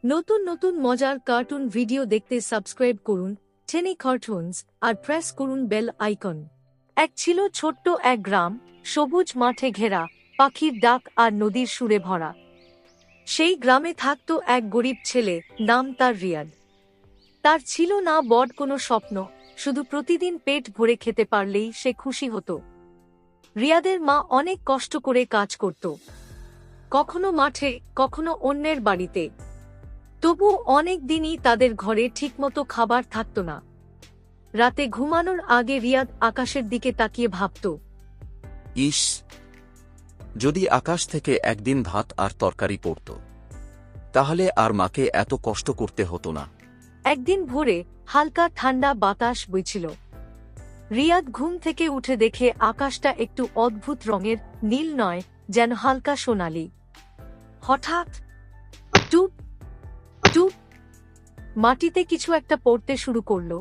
নতুন নতুন মজার কার্টুন ভিডিও দেখতে সাবস্ক্রাইব করুন টেনি কার্টুনস আর প্রেস করুন বেল আইকন। এক ছিল ছোট্ট এক গ্রাম, সবুজ মাঠে ঘেরা, পাখির ডাক আর নদীর সুরে ভরা। সেই গ্রামে থাকত এক গরিব ছেলে, নাম তার রিয়াদ। তার ছিল না বড় কোনো স্বপ্ন, শুধু প্রতিদিন পেট ভরে খেতে পারলেই সে খুশি হতো। রিয়াদের মা অনেক কষ্ট করে কাজ করত, কখনো মাঠে, কখনো অন্যের বাড়িতে। তবু অনেক দিনই তাদের ঘরে ঠিকমতো খাবার থাকত না। রাতে ঘুমানোর আগে রিয়াদ আকাশের দিকে তাকিয়ে ভাবত, ইস, যদি আকাশ থেকে একদিন ভাত আর তরকারি পড়ত, তাহলে আর মাকে এত কষ্ট করতে হতো না। একদিন ভোরে হালকা ঠান্ডা বাতাস বইছিল। রিয়াদ ঘুম থেকে উঠে দেখে আকাশটা একটু অদ্ভুত রঙের, নীল নয়, যেন হালকা সোনালি। হঠাৎ টুপ টুপ মাটিতে কিছু একটা পড়তে শুরু করল।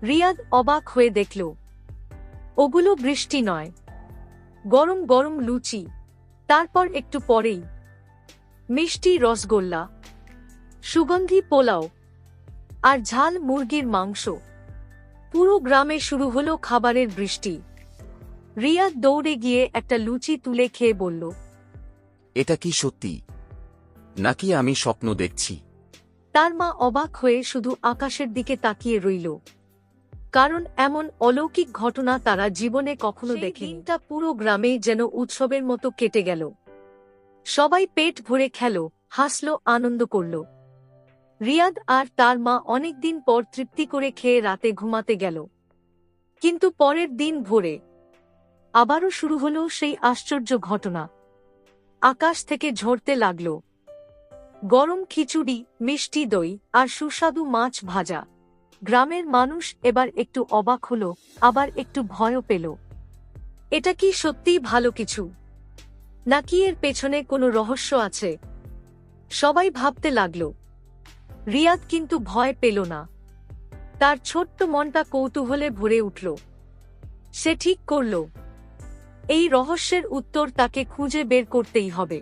রিয়াদ অবাক হয়ে দেখল, ওগুলো বৃষ্টি নয়, গরম গরম লুচি। তারপর একটু পরেই মিষ্টি রসগোল্লা, সুগন্ধি পোলাও আর ঝাল মুরগির মাংস। পুরো গ্রামে শুরু হলো খাবারের বৃষ্টি। রিয়াদ দৌড়ে গিয়ে একটা লুচি তুলে খেয়ে বলল, এটা কি সত্যি, নাকি আমি স্বপ্ন দেখছি? তার মা অবাক হয়ে শুধু আকাশের দিকে তাকিয়ে রইল, কারণ এমন অলৌকিক ঘটনা তারা জীবনে কখনো দেখেনি। দিনটা পুরো গ্রামে যেন উৎসবের মতো কেটে গেল। সবাই পেট ভরে খেল, হাসল, আনন্দ করল। রিয়াদ আর তার মা অনেকদিন পর তৃপ্তি করে খেয়ে রাতে ঘুমাতে গেল। কিন্তু পরের দিন ভোরে আবারও শুরু হলো সেই আশ্চর্য ঘটনা। আকাশ থেকে ঝরতে লাগল গরম খিচুড়ি, মিষ্টি দই আর সুস্বাদু মাছ ভাজা। গ্রামের মানুষ এবার একটু অবাক হল, আবার একটু ভয়ও পেল। এটা কি সত্যিই ভালো কিছু, নাকি এর পেছনে কোনো রহস্য আছে? সবাই ভাবতে লাগল। রিয়াদ কিন্তু ভয় পেল না। তার ছোট্ট মনটা কৌতূহলে ভরে উঠল। সে ঠিক করল, এই রহস্যের উত্তর তাকে খুঁজে বের করতেই হবে।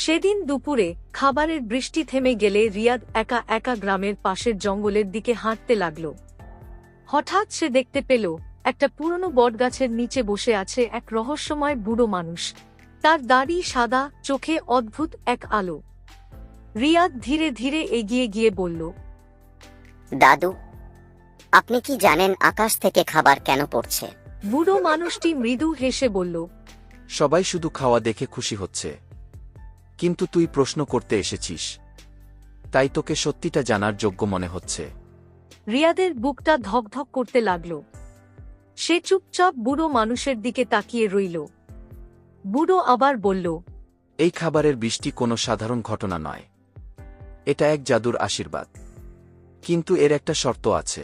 সেদিন দুপুরে খাবারের বৃষ্টি থেমে গেলে রিয়াদ একা একা গ্রামের পাশের জঙ্গলের দিকে হাঁটতে লাগল। হঠাৎ সে দেখতে পেল একটা পুরনো বটগাছের নিচে বসে আছে এক রহস্যময় বুড়ো মানুষ। তার দাড়ি সাদা, চোখে অদ্ভুত এক আলো। রিয়াদ ধীরে ধীরে এগিয়ে গিয়ে বলল, দাদু, আপনি কি জানেন আকাশ থেকে খাবার কেন পড়ছে? বুড়ো মানুষটি মৃদু হেসে বলল, সবাই শুধু খাওয়া দেখে খুশি হচ্ছে, কিন্তু তুই প্রশ্ন করতে এসেছিস, তাই তোকে সত্যিটা জানার যোগ্য মনে হচ্ছে। রিয়াদের বুকটা ধকধক করতে লাগল। সে চুপচাপ বুড়ো মানুষের দিকে তাকিয়ে রইল। বুড়ো আবার বলল, এই খাবারের বৃষ্টি কোনো সাধারণ ঘটনা নয়, এটা এক জাদুর আশীর্বাদ। কিন্তু এর একটা শর্ত আছে।